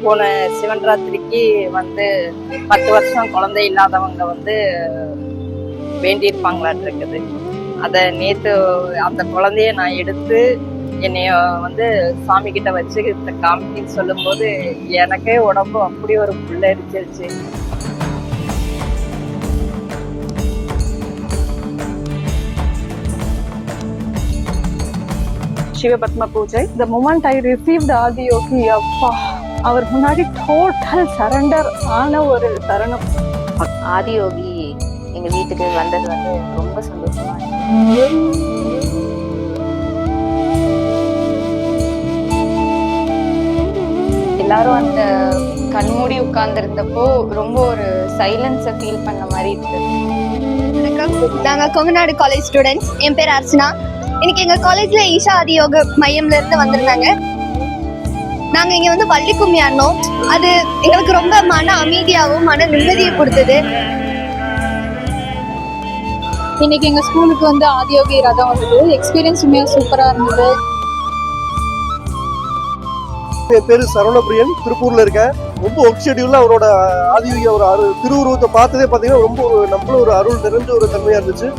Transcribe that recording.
போன சிவன் ராத்திரிக்கு வந்து 10 வருஷம் குழந்தை இல்லாதவங்க வந்து வேண்டியிருப்பாங்களாட்டு இருக்குது. அதை நேற்று அந்த குழந்தைய நான் எடுத்து என்னைய வந்து சாமி கிட்ட வச்சு காமிக்கின்னு சொல்லும்போது எனக்கே உடம்பு அப்படி ஒரு புல்லரிச்சிருச்சு. சிவபத்ம பூஜை. The moment I received Adiyogi, அப்பா அவர் முன்னாடி டோட்டல் சரண்டர் ஆன ஒரு தருணம். ஆதியோகி எங்க வீட்டுக்கு வந்தது வந்து ரொம்ப சந்தோஷமா இருக்கு. எல்லாரும் அந்த கண்மூடி உட்கார்ந்து இருந்தப்போ ரொம்ப ஒரு சைலன்ஸை ஃபீல் பண்ண மாதிரி இருக்கு. நாங்க கொங்குநாடு காலேஜ் ஸ்டூடெண்ட்ஸ். என் பேர் அர்ச்சனா. இன்னைக்கு எங்க காலேஜ்ல ஈஷா ஆதியோக மையம்ல இருந்து வந்திருந்தாங்க. நாங்க இங்க வந்து வள்ளி கும்மி ஆடினோம். அது எங்களுக்கு ரொம்ப மன அமைதியாகவும் மன நிம்மதியை கொடுத்தது. இன்னைக்கு எங்க ஸ்கூலுக்கு வந்து ஆதியோகி ரதம் வந்தது. எக்ஸ்பீரியன்ஸ் உண்மையா சூப்பரா இருந்தது. என் பேரு சரவணபிரியன், திருப்பூர்ல இருக்கேன். ரொம்ப ஒர்க் ஷெடியூல்ல அவரோட ஆதியோகி அவர் திருவுருவத்தை பார்த்ததே பாத்தீங்கன்னா ரொம்ப நம்மளும் ஒரு அருள் நிறைஞ்ச ஒரு தன்மையா இருந்துச்சு.